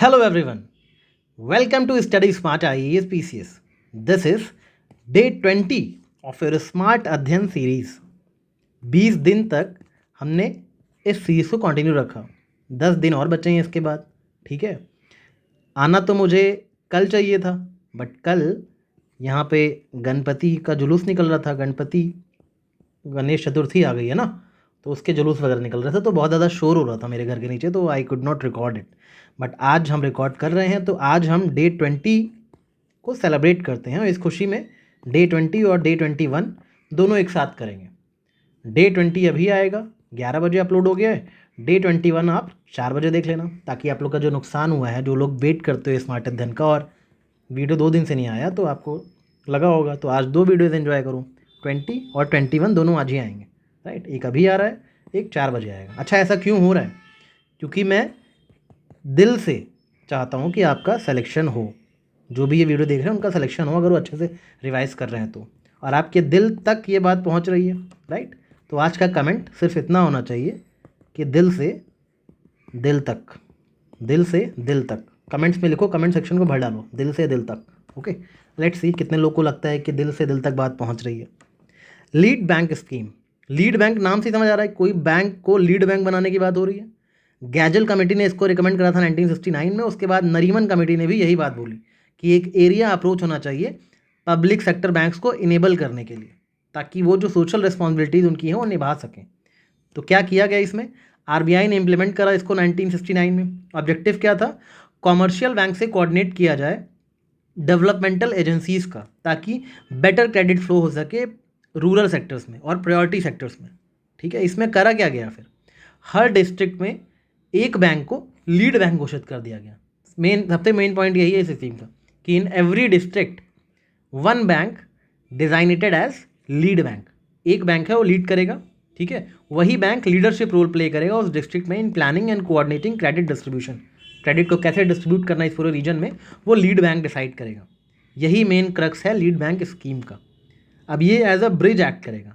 Hello everyone. Welcome to Study Smart IAS PCS. This is day 20 of your smart अध्ययन series. 20 दिन तक हमने इस सीरीज को कंटिन्यू रखा। 10 दिन और बचे हैं इसके बाद। ठीक है, आना तो मुझे कल चाहिए था, बट कल यहाँ पे गणपति का जुलूस निकल रहा था। गणेश चतुर्थी आ गई है ना, तो उसके जुलूस वगैरह निकल रहे थे, तो बहुत ज़्यादा शोर हो रहा था मेरे घर के नीचे, तो I could not record it. But आज हम रिकॉर्ड कर रहे हैं, तो आज हम डे 20 को सेलिब्रेट करते हैं और इस खुशी में डे 20 और डे 21 दोनों एक साथ करेंगे। डे 20 अभी आएगा, 11 बजे अपलोड हो गया है। डे 21 आप 4 बजे देख लेना, ताकि आप लोग का जो नुकसान हुआ है, जो लोग वेट करते हो स्मार्ट अध्ययन का और वीडियो 2 दिन से नहीं आया, तो आपको लगा होगा, तो आज 2 वीडियोज़ एंजॉय करूँ। 20 और 21 दोनों आज ही आएंगे, राइट। एक अभी आ रहा है, एक 4 बजे आएगा। अच्छा, ऐसा क्यों हो रहा है? क्योंकि मैं दिल से चाहता हूँ कि आपका सिलेक्शन हो, जो भी ये वीडियो देख रहे हैं उनका सिलेक्शन हो, अगर वो अच्छे से रिवाइज़ कर रहे हैं तो, और आपके दिल तक ये बात पहुँच रही है, राइट। तो आज का कमेंट सिर्फ इतना होना चाहिए कि दिल से दिल तक, दिल से दिल तक। कमेंट्स में लिखो, कमेंट सेक्शन को भर डालो, दिल से दिल तक। ओके, लेट्स सी कितने लोग को लगता है कि दिल से दिल तक बात पहुँच रही है। Lead bank scheme, lead bank नाम से समझ आ रहा है, कोई बैंक को लीड बैंक बनाने की बात हो रही है। गैजल कमेटी ने इसको रिकमेंड करा था 1969 में। उसके बाद नरीमन कमेटी ने भी यही बात बोली कि एक एरिया अप्रोच होना चाहिए पब्लिक सेक्टर बैंक्स को इनेबल करने के लिए, ताकि वो जो सोशल रिस्पॉन्सिबिलिटीज़ उनकी हैं वो निभा सकें। तो क्या किया गया इसमें? आरबीआई ने इम्प्लीमेंट करा इसको 1969 में। ऑब्जेक्टिव क्या था? कॉमर्शियल बैंक से कोऑर्डिनेट किया जाए डेवलपमेंटल एजेंसीज़ का, ताकि बेटर क्रेडिट फ्लो हो सके रूरल सेक्टर्स में और प्रायोरिटी सेक्टर्स में। ठीक है, इसमें करा क्या गया? फिर हर डिस्ट्रिक्ट में एक बैंक को लीड बैंक घोषित कर दिया गया। सबसे मेन पॉइंट यही है इस स्कीम का, कि in every district one bank designated as lead bank. एक बैंक है वो लीड करेगा, ठीक है, वही बैंक लीडरशिप रोल प्ले करेगा उस डिस्ट्रिक्ट में in planning and coordinating credit distribution. Credit को कैसे डिस्ट्रीब्यूट करना है इस पूरे रीजन में, वो लीड बैंक डिसाइड करेगा। यही मेन क्रक्स है लीड बैंक स्कीम का। अब ये एज अ ब्रिज एक्ट करेगा,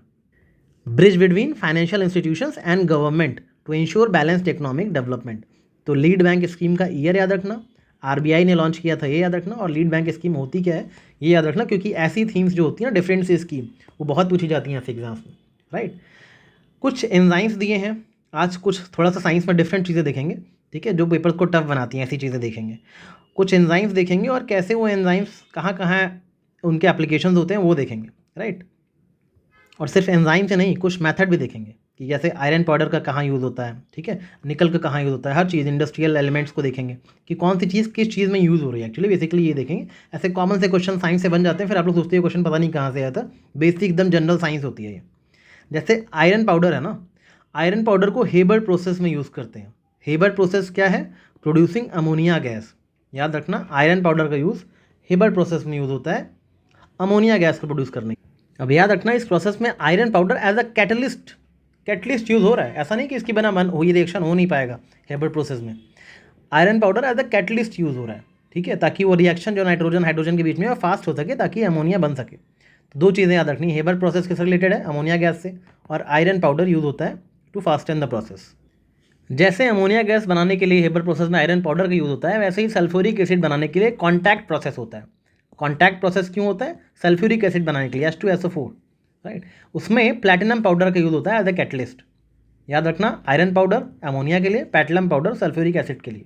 bridge between financial institutions and government to ensure balanced economic development. तो लीड बैंक स्कीम का ईयर याद रखना, आरबीआई ने लॉन्च किया था ये याद रखना, और लीड बैंक स्कीम होती क्या है ये याद रखना, क्योंकि ऐसी थीम्स जो होती हैं ना डिफरेंट सी स्कीम, वो बहुत पूछी जाती हैं ऐसे एग्जाम्स में, राइट। कुछ एंजाइम्स दिए हैं आज, कुछ थोड़ा सा साइंस में डिफरेंट चीज़ें देखेंगे, ठीक है, जो पेपर्स को टफ बनाती हैं, ऐसी चीज़ें देखेंगे। कुछ एंजाइम्स देखेंगे और कैसे वो एंजाइम्स कहाँ कहाँ उनके एप्लीकेशंस होते हैं वो देखेंगे, राइट। और सिर्फ एंजाइम से नहीं, कुछ मेथड भी देखेंगे कि जैसे आयरन पाउडर का कहाँ यूज़ होता है, ठीक है, निकल का कहाँ यूज़ होता है, हर चीज़ इंडस्ट्रियल एलिमेंट्स को देखेंगे कि कौन सी चीज़ किस चीज़ में यूज़ हो रही है। एक्चुअली बेसिकली ये देखेंगे, ऐसे कॉमन से क्वेश्चन साइंस से बन जाते हैं, फिर आप लोग सोचते हैं क्वेश्चन पता नहीं कहाँ से आया था। बेसिक एकदम जनरल साइंस होती है ये। जैसे आयरन पाउडर है ना, आयरन पाउडर को हेबर प्रोसेस में यूज़ करते हैं। हेबर प्रोसेस क्या है? Producing ammonia gas. याद रखना, आयरन पाउडर का यूज़ हेबर प्रोसेस में यूज़ होता है अमोनिया गैस को प्रोड्यूस करने। अब याद रखना, इस प्रोसेस में iron powder as a catalyst use हो रहा है। ऐसा नहीं कि इसके बिना ये रिएक्शन हो नहीं पाएगा। हेबर प्रोसेस में iron powder as a catalyst use हो रहा है, ठीक है, ताकि वो रिएक्शन जो नाइट्रोजन हाइड्रोजन के बीच में वो फास्ट हो सके, ताकि अमोनिया बन सके। तो 2 चीज़ें याद रखनी, हेबर प्रोसेस किससे रिलेटेड है? अमोनिया गैस से, और आयरन पाउडर यूज़ होता है टू फास्टन द प्रोसेस। जैसे अमोनिया गैस बनाने के लिए हेबर प्रोसेस में आयरन पाउडर का यूज़ होता है, वैसे ही सल्फ्यूरिक एसिड बनाने के लिए कॉन्टैक्ट प्रोसेस होता है। कॉन्टैक्ट प्रोसेस क्यों होता है? सल्फ्यूरिक एसिड बनाने के लिए, H2SO4, राइट। उसमें प्लैटिनम पाउडर का यूज़ होता है एज अ कैटलिस्ट। याद रखना, आयरन पाउडर अमोनिया के लिए, प्लैटिनम पाउडर सल्फ्यूरिक एसिड के लिए।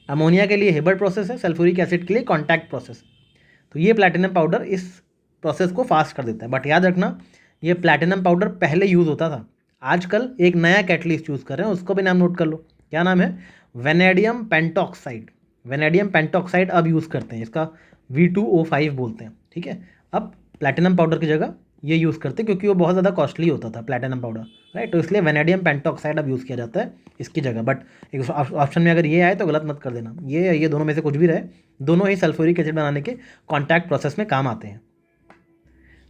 अमोनिया के लिए हेबर प्रोसेस है, सल्फ्यूरिक एसिड के लिए कॉन्टैक्ट प्रोसेस। तो ये प्लैटिनम पाउडर इस प्रोसेस को फास्ट कर देता है। बट याद रखना, ये प्लैटिनम पाउडर पहले यूज़ होता था, आजकल एक नया कैटलिस्ट यूज़ कर रहे हैं, उसको भी नाम नोट कर लो। क्या नाम है? Vanadium pentoxide. वेनेडियम पेंटॉक्साइड अब यूज़ करते हैं, इसका V2O5 बोलते हैं, ठीक है। अब प्लैटिनम पाउडर की जगह ये यूज़ करते हैं, क्योंकि वो बहुत ज़्यादा कॉस्टली होता था प्लैटिनम पाउडर, राइट। तो इसलिए वेनेडियम पेंटॉक्साइड अब यूज़ किया जाता है इसकी जगह। बट एक ऑप्शन में अगर ये आए तो गलत मत कर देना, ये दोनों में से कुछ भी रहे, दोनों ही सल्फ्यूरिक एसिड बनाने के कॉन्टैक्ट प्रोसेस में काम आते हैं।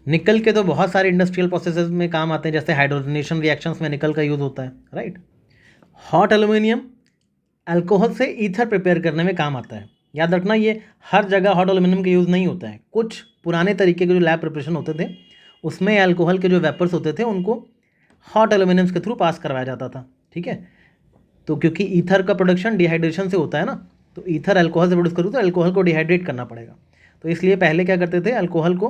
निकल के तो बहुत सारे इंडस्ट्रियल प्रोसेसेस में काम आते हैं, जैसे हाइड्रोजनेशन रिएक्शंस में निकल का यूज़ होता है, राइट। हॉट एल्यूमिनियम अल्कोहल से ईथर प्रिपेयर करने में काम आता है। याद रखना, ये हर जगह हॉट एल्यूमिनियम का यूज़ नहीं होता है। कुछ पुराने तरीके के जो लैब प्रिपरेशन होते थे, उसमें अल्कोहल के जो वेपर्स होते थे उनको हॉट एल्यूमिनियम्स के थ्रू पास करवाया जाता था, ठीक है। तो क्योंकि ईथर का प्रोडक्शन डिहाइड्रेशन से होता है ना, तो ईथर अल्कोहल से प्रोड्यूस करूँ तो अल्कोहल को डिहाइड्रेट करना पड़ेगा। तो इसलिए पहले क्या करते थे, अल्कोहल को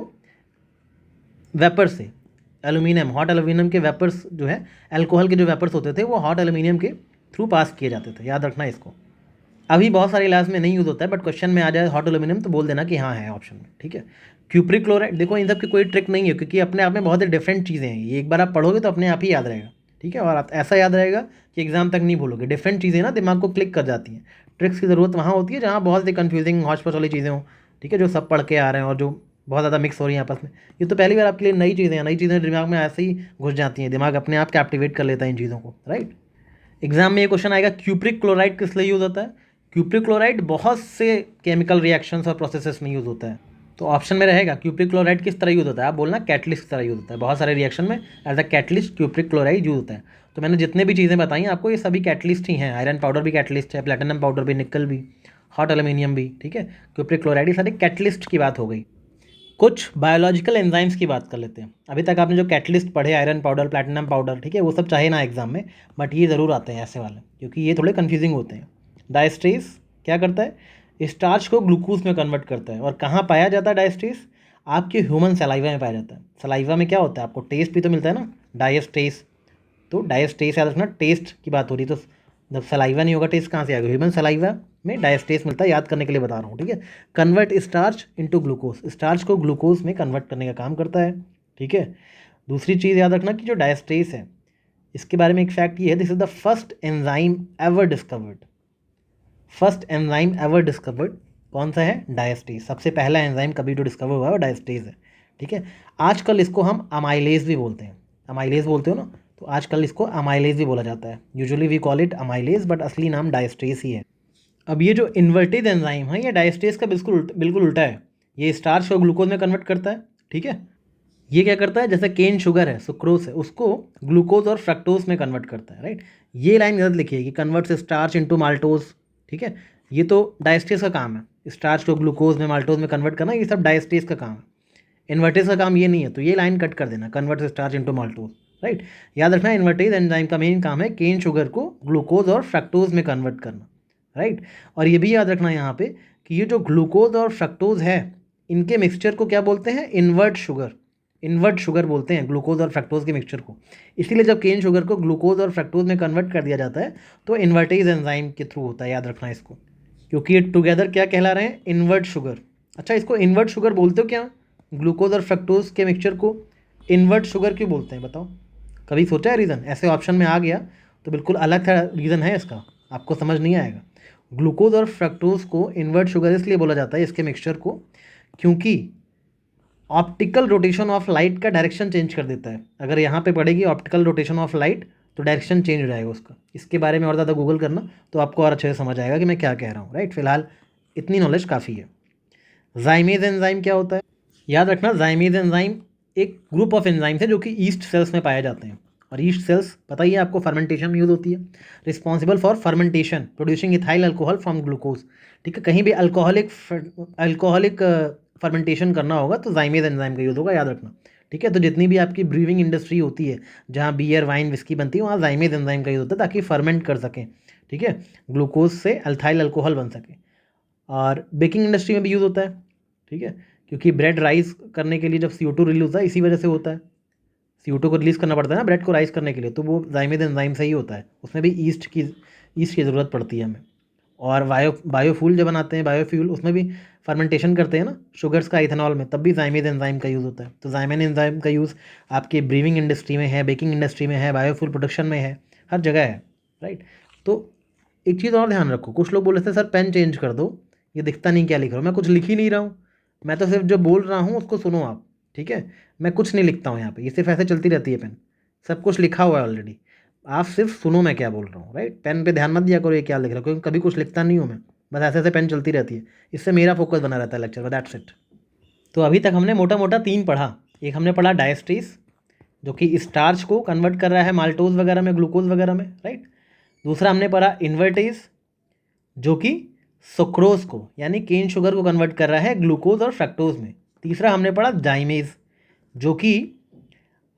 वेपर से, एल्यूमिनियम, हॉट एल्यूमिनियम के वेपर्स जो है, अल्कोहल के जो वेपर्स होते थे वो हॉट एल्यूमिनियम के थ्रू पास किए जाते थे, याद रखना इसको। अभी बहुत सारे इलाज में नहीं यूज़ होता है, बट क्वेश्चन में आ जाए हॉट एल्यूमिनियम तो बोल देना कि हाँ है ऑप्शन में, ठीक है। क्यूप्रिक क्लोराइड, देखो इन सब की कोई ट्रिक नहीं है, क्योंकि अपने आप में बहुत ही डिफरेंट चीज़ें हैं, ये एक बार आप पढ़ोगे तो अपने आप ही याद रहेगा, ठीक है। और आप ऐसा याद रहेगा कि एग्जाम तक नहीं भूलोगे, डिफरेंट चीज़ें ना दिमाग को क्लिक कर जाती हैं। ट्रिक्स की ज़रूरत वहाँ होती है जहाँ बहुत सी कन्फ्यूजिंग हौच पौच वाली चीज़ें हों, ठीक है, जो सब पढ़ के आ रहे हैं और जो बहुत ज़्यादा मिक्स हो रही हैं आपस में। ये तो पहली बार आपके लिए नई चीज़ें हैं, नई चीज़ें दिमाग में ऐसे ही घुस जाती हैं, दिमाग अपने आप कैप्टिवेट कर लेता है इन चीज़ों को, राइट। एग्जाम में ये क्वेश्चन आएगा, क्यूप्रिक क्लोराइड किस लिए यूज़ होता है। क्यूप्रिक क्लोराइड बहुत से केमिकल रिएक्शंस और प्रोसेसेस में यूज़ होता है। तो ऑप्शन में रहेगा क्यूप्रिक क्लोराइड किस तरह यूज़ होता है, आप बोलना कैटलिस्ट की तरह यूज़ होता है। बहुत सारे रिएक्शन में as a catalyst cupric chloride use होता है। तो मैंने जितने भी चीज़ें बताई आपको, ये सभी कैटलिस्ट ही हैं। आयरन पाउडर भी कैटलिस्ट है, प्लेटिनम पाउडर भी, निकल भी, हॉट एल्यूमिनियम भी, ठीक है। क्यूप्रिक क्लोराइड, ये सारे कैटलिस्ट की बात हो गई। कुछ बायोलॉजिकल एंजाइम्स की बात कर लेते हैं। अभी तक आपने जो कैटलिस्ट पढ़े, आयरन पाउडर, प्लैटिनम पाउडर, ठीक है, वो सब चाहे ना एग्जाम में, बट ये ज़रूर आते हैं ऐसे वाले, क्योंकि ये थोड़े कन्फ्यूजिंग होते हैं। डायस्ट्रेस क्या करता है, स्टार्च को ग्लूकोज में कन्वर्ट करता है। और कहाँ पाया जाता है डायस्ट्रेस, आपके ह्यूमन सलाइवा में पाया जाता है। सलाइवा में क्या होता है, आपको टेस्ट भी तो मिलता है ना, डायस्ट्रेस। तो डायस्ट्रेस याद रखना, टेस्ट की बात हो रही, तो जब सलाइवा नहीं होगा टेस्ट कहाँ से आएगा, ह्यूमन सलाइवा में डायस्ट्रेस मिलता है, याद करने के लिए बता रहा हूँ, ठीक है। Convert starch into glucose, starch को ग्लूकोज में कन्वर्ट करने का काम करता है, ठीक है। दूसरी चीज़ याद रखना कि जो डायस्ट्रेस है, इसके बारे में एक फैक्ट ये है, this is the first enzyme ever discovered. First enzyme ever discovered कौन सा है, डायस्ट्रेस। सबसे पहला एंजाइम कभी जो डिस्कवर हुआ है वो डायस्ट्रेस है, ठीक है। आजकल इसको हम अमाइलेज भी बोलते हैं, अमाइलेज बोलते हो ना, तो आजकल इसको अमाइलेज भी बोला जाता है। Usually we call it amylase, but असली नाम डायस्ट्रेस ही है। अब ये जो इन्वर्टेड एंजाइम है, ये डायस्ट्रेस का बिल्कुल उल्टा है। ये स्टार्च को ग्लूकोज में कन्वर्ट करता है, ठीक है। ये क्या करता है, जैसे केन शुगर है, सुक्रोज है, उसको ग्लूकोज और फ्रक्टोज में कन्वर्ट करता है, राइट। ये लाइन गलत लिखी है कि कन्वर्ट्स स्टार्च इनटू माल्टोज, ठीक है। ये तो डायस्ट्रेस का काम है, स्टार्च को ग्लूकोज में, माल्टोज में कन्वर्ट करना, ये सब डायस्ट्रेस का काम है। इन्वर्टेज का काम ये नहीं है, तो ये लाइन कट कर देना, converts starch into maltose, right. याद रखना, इन्वर्टेज एंजाइम का मेन काम है केन शुगर को ग्लूकोज और फ्रक्टोज में कन्वर्ट करना, राइट। और ये भी याद रखना यहाँ पे कि ये जो ग्लूकोज और फ्रक्टोज है, इनके मिक्सचर को क्या बोलते हैं, इन्वर्ट शुगर। इन्वर्ट शुगर बोलते हैं ग्लूकोज और फ्रक्टोज के मिक्सचर को। इसीलिए जब केन शुगर को ग्लूकोज और फ्रक्टोज में कन्वर्ट कर दिया जाता है तो इन्वर्टेज एंजाइम के थ्रू होता है, याद रखना इसको, क्योंकि ये टुगेदर क्या कहला रहे हैं, इन्वर्ट शुगर। अच्छा, इसको इन्वर्ट शुगर बोलते हो क्या, ग्लूकोज और फ्रक्टोज के मिक्सचर को इन्वर्ट शुगर क्यों बोलते हैं, बताओ, कभी सोचा है रीज़न। ऐसे ऑप्शन में आ गया तो बिल्कुल अलग था रीज़न है इसका, आपको समझ नहीं आएगा। ग्लूकोज और फ्रक्टोज को इन्वर्ट शुगर इसलिए बोला जाता है इसके मिक्सचर को, क्योंकि ऑप्टिकल रोटेशन ऑफ लाइट का डायरेक्शन चेंज कर देता है। अगर यहाँ पे पड़ेगी ऑप्टिकल रोटेशन ऑफ लाइट तो डायरेक्शन चेंज हो जाएगा उसका। इसके बारे में और ज़्यादा गूगल करना तो आपको और अच्छे से समझ आएगा कि मैं क्या कह रहा हूँ, राइट। फिलहाल इतनी नॉलेज काफ़ी है। जाइमेज एंजाइम क्या होता है, याद रखना, जाइमेज एंजाइम एक ग्रुप ऑफ एंजाइम्स है जो कि ईस्ट सेल्स में पाए जाते हैं। और ईस्ट सेल्स पता ही है आपको, फर्मेंटेशन में यूज़ होती है, responsible for fermentation producing ethyl alcohol from glucose, ठीक है। कहीं भी अल्कोहलिक फर्मेंटेशन करना होगा तो जाइमेज एंजाइम का यूज़ होगा, याद रखना, ठीक है। तो जितनी भी आपकी ब्रीविंग इंडस्ट्री होती है, जहाँ बियर, वाइन, विस्की बनती है, वहाँ जाइमेज एंजाइम का यूज़ होता है ताकि फर्मेंट कर सकें, ठीक है, ग्लूकोज से अल्थाइल अल्कोहल बन सके। और बेकिंग इंडस्ट्री में भी यूज़ होता है, ठीक है, क्योंकि ब्रेड राइस करने के लिए जब CO2 रिलीज होता है इसी वजह से होता है, CO2 को रिलीज़ करना पड़ता है ना ब्रेड को राइस करने के लिए, तो वो जाइमेज एंजाइम से ही होता है। उसमें भी ईस्ट की ज़रूरत पड़ती है हमें। और बायोफ्यूल जब बनाते हैं, बायोफ्यूल, उसमें भी फर्मेंटेशन करते हैं ना शुगर्स का इथेनॉल में, तब भी जाइमेज एंजाइम का यूज़ होता है। तो जाइमेज एंजाइम का यूज़ आपके ब्रीविंग इंडस्ट्री में है, बेकिंग इंडस्ट्री में है, बायोफ्यूल प्रोडक्शन में है, हर जगह है, राइट। तो एक चीज़ और ध्यान रखो, कुछ लोग बोल रहे थे सर पेन चेंज कर दो, ये दिखता नहीं क्या लिख रहा हूँ, मैं कुछ लिख ही नहीं रहा हूँ, मैं तो सिर्फ जो बोल रहा हूँ उसको सुनो आप, ठीक है। मैं कुछ नहीं लिखता हूँ यहाँ पे, ये सिर्फ ऐसे चलती रहती है पेन, सब कुछ लिखा हुआ है ऑलरेडी, आप सिर्फ सुनो मैं क्या बोल रहा हूँ, राइट। पेन पे ध्यान मत दिया करो ये क्या लिख रहा है, क्योंकि कभी कुछ लिखता नहीं हूँ मैं, बस ऐसे ऐसे पेन चलती रहती है, इससे मेरा फोकस बना रहता है लेक्चर में, दैट्स इट। तो अभी तक हमने मोटा मोटा 3 पढ़ा। एक हमने पढ़ा डायस्ट्रेस, जो कि स्टार्च को कन्वर्ट कर रहा है माल्टोज वगैरह में, ग्लूकोज वगैरह में, राइट। दूसरा हमने पढ़ा इन्वर्टेज, जो कि सुक्रोज को यानी केन शुगर को कन्वर्ट कर रहा है ग्लूकोज और फ्रक्टोज में। तीसरा हमने पढ़ा जाइमेज, जो कि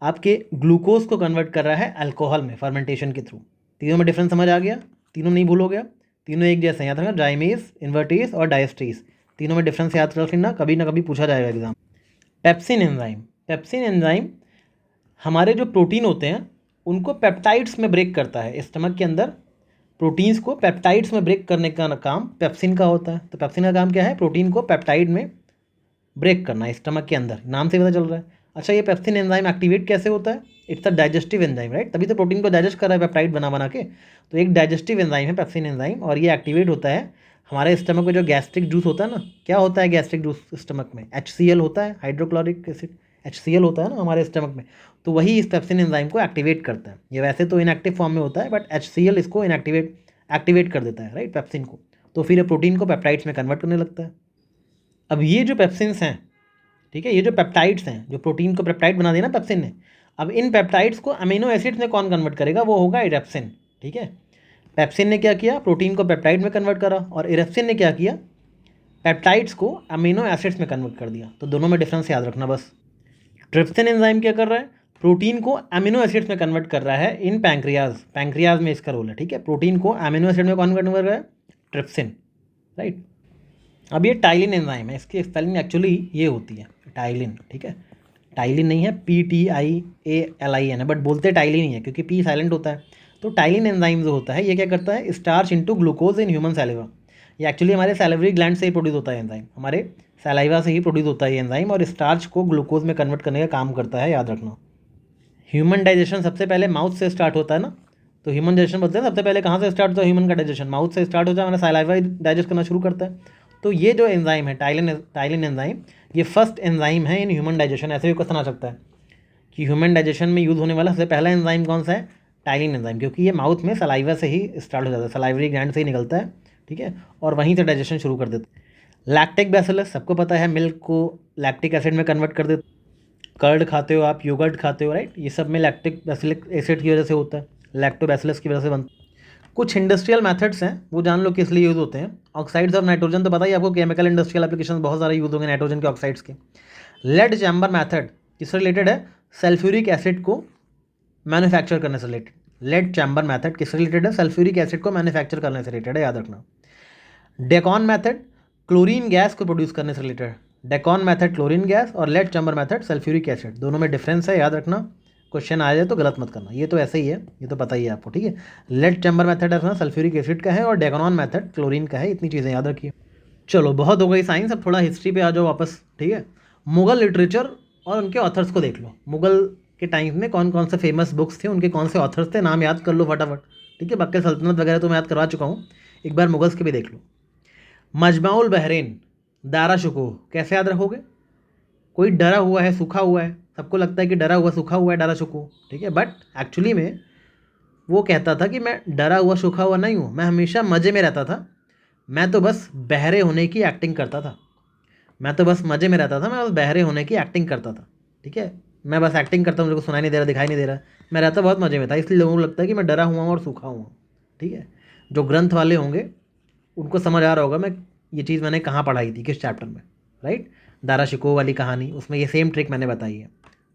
आपके ग्लूकोज को कन्वर्ट कर रहा है अल्कोहल में फर्मेंटेशन के थ्रू। तीनों में डिफरेंस समझ आ गया, तीनों नहीं भूलोगे। तीनों एक जैसे हैं, याद रखना, जाइमेज, इन्वर्टेज और डायस्ट्रीज, तीनों में डिफरेंस याद रख लेना, कभी ना कभी पूछा जाएगा exam. Pepsin enzyme, pepsin enzyme हमारे जो प्रोटीन होते हैं उनको पेप्टाइड्स में ब्रेक करता है। स्टमक के अंदर प्रोटीन्स को पेप्टाइड्स में ब्रेक करने का काम पेप्सिन का होता है। तो पेप्सिन का काम क्या है? प्रोटीन को पेप्टाइड में ब्रेक करना है स्टमक के अंदर, नाम से पता चल रहा है। अच्छा, ये पेप्सिन एंजाइम एक्टिवेट कैसे होता है? It's a digestive enzyme, right, तभी तो प्रोटीन को डाइजेस्ट कर रहा है पेप्टाइड बना बना के। तो एक डाइजेस्टिव एंजाइम है पेप्सिन एंजाइम, और ये एक्टिवेट होता है हमारे स्टमक में। जो गैस्ट्रिक जूस होता है ना, क्या होता है गैस्ट्रिक जूस स्टमक में? HCl होता है, हाइड्रोक्लोरिक एसिड, HCl होता है ना हमारे स्टमक में। तो वही इस पेप्सिन एंजाइम को एक्टिवेट करता है। ये वैसे तो इनएक्टिव फॉर्म में होता है, बट HCl इसको एक्टिवेट कर देता है, राइट, पेप्सिन को। तो फिर ये प्रोटीन को पेप्टाइड्स में कन्वर्ट करने लगता है। अब ये जो पेप्सिन्स हैं, ठीक है, ये जो पेप्टाइड्स हैं, जो प्रोटीन को पेप्टाइड बना देना पेप्सिन ने, अब इन पेप्टाइड्स को अमीनो एसिड्स में कौन कन्वर्ट करेगा? वो होगा इरेप्सिन, ठीक है। पेप्सिन ने क्या किया? प्रोटीन को पेप्टाइड में कन्वर्ट करा, और इरेप्सिन ने क्या किया? पेप्टाइड्स को अमीनो एसिड्स में कन्वर्ट कर दिया। तो दोनों में डिफरेंस याद रखना बस। ट्रिप्सिन एंजाइम क्या कर रहा है? प्रोटीन को अमीनो एसिड्स में कन्वर्ट कर रहा है इन पैंक्रियाज, पैंक्रियाज में इसका रोल है, ठीक है। प्रोटीन को अमीनो एसिड में कौन कन्वर्ट कर रहा है? Trypsin, right. अब ये टाइलिन एंजाइम है, इसकी स्पेलिंग एक्चुअली ये होती है टाइलिन, ठीक है। टाइलिन नहीं है, PTIALIN है, बट बोलते टाइलिन ही है क्योंकि P साइलेंट होता है। तो टाइलिन एंजाइम जो होता है ये क्या करता है? Starch into glucose in human saliva. ये एक्चुअली हमारे सैलिवरी ग्लैंड से ही प्रोड्यूस होता है एंजाइम, हमारे सैलाइवा से ही प्रोड्यूस होता है ये एंजाइम, और स्टार्च को ग्लूकोज में कन्वर्ट करने का काम करता है, याद रखना। ह्यूमन डाइजेशन सबसे पहले माउथ से स्टार्ट होता है ना, तो ह्यूमन डाइजेशन बोलते हैं सबसे पहले कहाँ से स्टार्ट होता है? ह्यूमन का डाइजेशन माउथ से स्टार्ट होता है, हमारा सैलाइवा डाइजेस्ट करना शुरू करता है। तो ये जो एंजाइम है टाइलिन एंजाइम, ये फर्स्ट एंजाइम है इन ह्यूमन डाइजेशन। ऐसे भी क्वेश्चन आ सकता है कि ह्यूमन डाइजेशन में यूज़ होने वाला सबसे पहला एंजाइम कौन सा है? टाइलिन एंजाइम, क्योंकि ये माउथ में सलाइवा से ही स्टार्ट हो जाता है, सलाइवरी ग्लैंड से ही निकलता है, ठीक है, और वहीं से डाइजेशन शुरू कर देता है। लैक्टिक बैसिलस सबको पता है, मिल्क को लैक्टिक एसिड में कन्वर्ट कर देता है। कर्ड खाते हो आप, योगर्ट खाते हो, राइट, ये सब में लैक्टिक बैसिलिक एसिड की वजह से होता है, लैक्टोबैसिलस की वजह से बनता है। कुछ इंडस्ट्रियल मेथड्स हैं, वो जान लो किस लिए यूज़ होते हैं। ऑक्साइड्स ऑफ नाइट्रोजन तो पता ही आपको, केमिकल इंडस्ट्रियल एप्लीकेशन बहुत सारे यूज़ होंगे नाइट्रोजन के ऑक्साइड्स के। लेड चैम्बर मेथड किससे रिलेटेड है? सल्फ्यूरिक एसिड को मैन्युफैक्चर करने से रिलेटेड। लेड चैम्बर मेथड किससे रिलेटेड है? सल्फ्यूरिक एसिड को मैन्युफैक्चर करने से रिलेटेड है, याद रखना। डेकॉन मेथड क्लोरीन गैस को प्रोड्यूस करने से related. Deacon method chlorine gas, और lead chamber method sulphuric acid, दोनों में डिफरेंस है, याद रखना। क्वेश्चन आ जाए तो गलत मत करना, ये तो ऐसे ही है, ये तो पता ही है आपको, ठीक है। लेड चैम्बर मेथड है सल्फ्यूरिक एसिड का है, और डेकॉन मेथड क्लोरीन का है, इतनी चीज़ें याद रखिए। चलो बहुत हो गई साइंस, अब थोड़ा हिस्ट्री पे आ जाओ वापस, ठीक है। मुगल लिटरेचर और उनके ऑथर्स को देख लो। मुगल के टाइम में कौन कौन से फेमस बुक्स थे, उनके कौन से ऑथर्स थे, नाम याद कर लो फटाफट, ठीक है। बाकी सल्तनत वगैरह तो मैं याद करवा चुका हूँ, एक बार मुगल्स के भी देख लो। मजमाउल बहरीन, दारा शुकोह, कैसे याद रखोगे? कोई डरा हुआ है, सूखा हुआ है, सबको लगता है कि डरा हुआ सूखा हुआ है दारा शुकोह, ठीक है, बट एक्चुअली में वो कहता था कि मैं डरा हुआ सूखा हुआ नहीं हूँ, मैं हमेशा मज़े में रहता था, मैं तो बस बहरे होने की एक्टिंग करता था, मैं तो बस मज़े में रहता था, मैं बस बहरे होने की एक्टिंग करता था, ठीक है, मैं बस एक्टिंग करता हूँ, मुझे को सुनाई नहीं दे रहा, दिखाई नहीं दे रहा, मैं रहता बहुत मज़े में था, इसलिए लोगों को लगता है कि मैं डरा हुआ हूँ और सूखा हुआ हूँ, ठीक है। जो ग्रंथ वाले होंगे उनको समझ आ रहा होगा मैं ये चीज़ मैंने कहाँ पढ़ाई थी, किस चैप्टर में, राइट। दारा शिकोह वाली कहानी, उसमें ये सेम ट्रिक मैंने बताई है।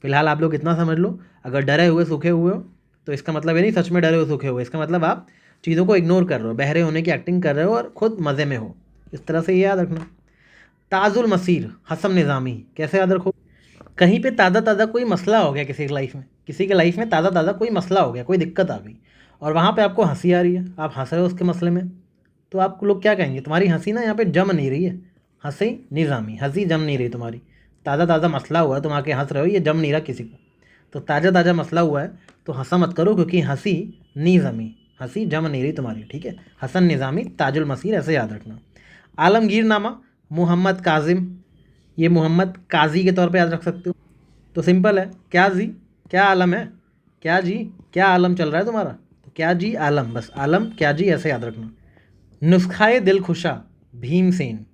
फिलहाल आप लोग इतना समझ लो, अगर डरे हुए सूखे हुए हो तो इसका मतलब ये नहीं सच में डरे हुए सूखे हुए, इसका मतलब आप चीज़ों को इग्नोर कर रहे हो, बहरे होने की एक्टिंग कर रहे हो और खुद मज़े में हो, इस तरह से ये याद रखना। ताजुल मसीर हसन निज़ामी, कैसे याद रखो? कहीं पे ताज़ा ताज़ा कोई मसला हो गया किसी की लाइफ में, किसी के लाइफ में ताज़ा ताज़ा कोई मसला हो गया, कोई दिक्कत आ गई, और वहाँ पे आपको हंसी आ रही है, आप हंस रहे हो उसके मसले में, तो आपको लोग क्या कहेंगे? तुम्हारी हंसी ना यहाँ पे जम नहीं रही है, हंसी निज़ामी, हंसी जम नहीं रही तुम्हारी। ताज़ा ताज़ा मसला हुआ है, तुम आके हंस रहे हो, ये जम नहीं रहा किसी को। तो ताज़ा ताज़ा मसला हुआ है तो हंसा मत करो, क्योंकि हंसी नहीं जमी, हंसी जम नहीं रही तुम्हारी, ठीक है। हसन निज़ामी, ताजुल मसीर, ऐसे याद रखना। आलमगीर नामा, मोहम्मद काजिम, ये मोहम्मद काजी के तौर पे याद रख सकते हो। तो सिंपल है, क्या जी क्या आलम है, क्या जी क्या आलम चल रहा है तुम्हारा, तो क्या जी आलम, बस आलम क्या जी, ऐसे याद रखना। नुस्खाए दिलखुशा, भीमसेन,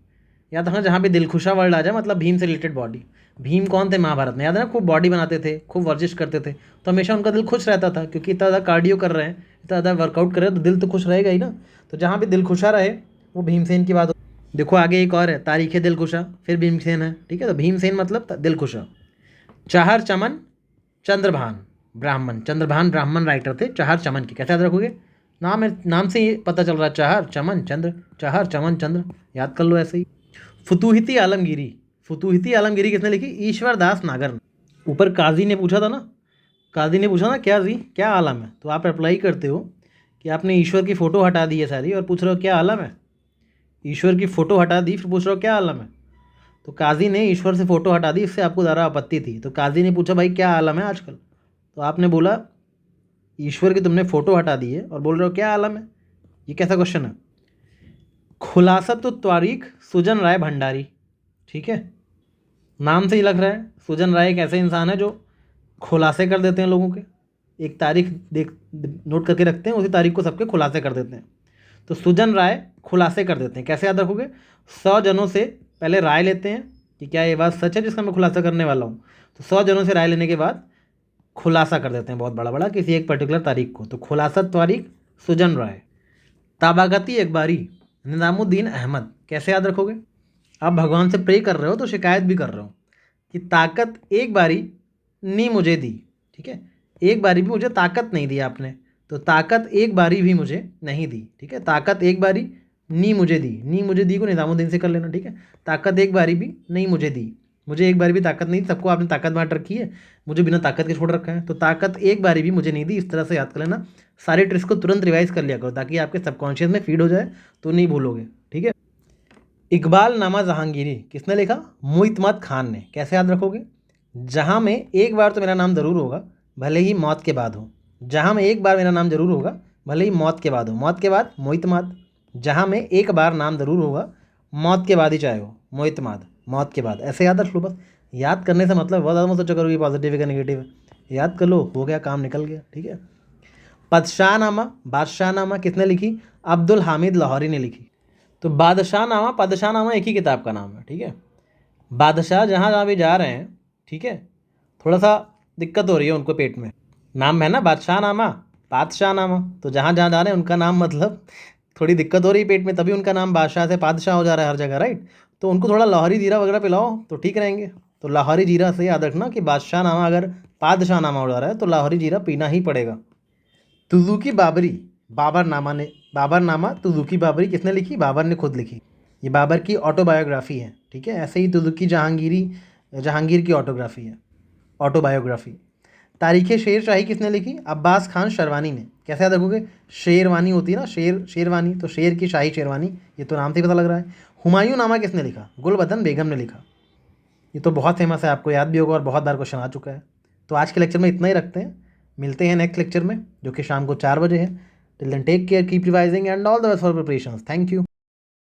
याद रखना, जहाँ पे दिलखुशा वर्ड आ जाए मतलब भीम से रिलेटेड बॉडी। भीम कौन थे महाभारत में? याद है ना, खूब बॉडी बनाते थे, खूब वर्जिश करते थे, तो हमेशा उनका दिल खुश रहता था, क्योंकि इतना ज़्यादा कार्डियो कर रहे हैं, इतना ज़्यादा वर्कआउट कर रहे हैं, तो दिल तो खुश रहेगा ही ना। तो जहाँ पे दिलखुशा रहे वो भीमसेन की बात। देखो आगे एक और है, तारीख दिलखुशा, फिर भीमसेन है, ठीक है। तो भीमसेन मतलब दिलखुशा। चाहर चमन चंद्रभान ब्राह्मण, चंद्रभान ब्राह्मण राइटर थे चाहर चमन के, कैसे याद रखोगे? नाम से ही पता चल रहा है, चाहर चमन चंद्र, चाहर चमन चंद्र, याद कर लो ऐसे ही। फुतूहिती आलमगीरी, फुतूहिती आलमगीरी किसने लिखी? ईश्वर दास नागर ने। ऊपर काजी ने पूछा था ना, काजी ने पूछा ना क्या जी क्या आलम है, तो आप अप्लाई करते हो कि आपने ईश्वर की फ़ोटो हटा दी है सारी और पूछ रहे हो क्या आलम है। ईश्वर की फ़ोटो हटा दी फिर पूछ रहे हो क्या आलम है। तो काजी ने ईश्वर से फ़ोटो हटा दी, इससे आपको ज़रा आपत्ति थी, तो काजी ने पूछा भाई क्या आलम है आजकल, तो आपने बोला ईश्वर की तुमने फ़ोटो हटा दी है और बोल रहे हो क्या आलम है, ये कैसा क्वेश्चन है। खुलासत तारीख सुजन राय भंडारी, ठीक है, नाम से ही लग रहा है सुजन राय एक ऐसे इंसान है जो खुलासे कर देते हैं लोगों के, एक तारीख देख नोट करके रखते हैं, उसी तारीख को सबके खुलासे कर देते हैं। तो सुजन राय खुलासे कर देते हैं, कैसे याद रखोगे? 100 जनों से पहले राय लेते हैं कि क्या ये बात सच है जिसका मैं खुलासा करने वाला हूँ, तो 100 जनों से राय लेने के बाद खुलासा कर देते हैं बहुत बड़ा बड़ा किसी एक पर्टिकुलर तारीख को, तो खुलासा तारीख सुजन राय। ताबागती इकबारी निज़ामुद्दीन अहमद, कैसे याद रखोगे? आप भगवान से प्रे कर रहे हो तो शिकायत भी कर रहे हो कि ताकत एक बारी नी मुझे दी, ठीक है, एक बारी भी मुझे ताकत नहीं दी आपने, तो ताकत एक बारी भी मुझे नहीं दी, ठीक है, ताकत एक बारी नी मुझे दी, नी मुझे दी को निज़ामुद्दीन से कर लेना, ठीक है, ताकत एक बारी भी नहीं मुझे दी, मुझे एक बारी भी ताकत नहीं दी, सबको आपने ताकत बांट रखी है, मुझे बिना ताकत के छोड़ रखा है, तो ताकत एक बारी भी मुझे नहीं दी, इस तरह से याद कर लेना। सारे ट्रिक्स को तुरंत रिवाइज कर लिया करो ताकि आपके सबकॉन्शियस में फीड हो जाए, तो नहीं भूलोगे, ठीक है। इकबाल नामा जहांगीरी किसने लिखा? मुइतमद खान ने, कैसे याद रखोगे? जहाँ में एक बार तो मेरा नाम ज़रूर होगा भले ही मौत के बाद हो, जहाँ में एक बार मेरा नाम ज़रूर होगा भले ही मौत के बाद हो, मौत के बाद मोइतमाद, जहाँ में एक बार नाम ज़रूर होगा मौत के बाद ही चाहे हो, मोइतमाद मौत के बाद, ऐसे याद रख लो बस। याद करने से मतलब बहुत ज़्यादा मत सोचा करो कि पॉजिटिव है कि नेगेटिव है, याद कर लो, हो गया काम, निकल गया, ठीक है। बादशाह नामा किसने लिखी? अब्दुल हामिद लाहौरी ने लिखी। तो बादशाह नामा एक ही किताब का नाम है, ठीक है। बादशाह जहाँ जहाँ भी जा रहे हैं, ठीक है, थोड़ा सा दिक्कत हो रही है उनको पेट में, नाम है ना बादशाह नामा, तो जहाँ जहाँ जा रहे हैं उनका नाम मतलब थोड़ी दिक्कत हो रही है पेट में, तभी उनका नाम बादशाह से बादशाह हो जा रहा है हर जगह, राइट। तो उनको थोड़ा लाहौरी जीरा वगैरह पिलाओ तो ठीक रहेंगे। तो लाहौरी जीरा से याद रखना कि बादशाह नामा अगर बादशाह नामा हो जा रहा है तो लाहौरी जीरा पीना ही पड़ेगा। तुज़ुकी बाबरी, बाबरनामा तुज़ुकी बाबरी किसने लिखी? बाबर ने खुद लिखी, ये बाबर की ऑटोबायोग्राफी है, ठीक है। ऐसे ही तुज़ुकी जहांगीर की ऑटोबायोग्राफी। तारीख़ शेर शाही किसने लिखी? अब्बास खान शरवानी ने, कैसे याद रखोगे? शेरवानी होती है ना, शेरवानी, तो शेर की शाही शेरवानी, ये तो नाम से ही पता लग रहा है। हुमायूं नामा किसने लिखा? गुलबदन बेगम ने लिखा, ये तो बहुत फेमस है, आपको याद भी होगा और बहुत बार क्वेश्चन आ चुका है। तो आज के लेक्चर में इतना ही रखते हैं, मिलते हैं नेक्स्ट लेक्चर में जो कि शाम को 4 बजे है। Till then take care, keep revising and all the best for preparations. Thank you.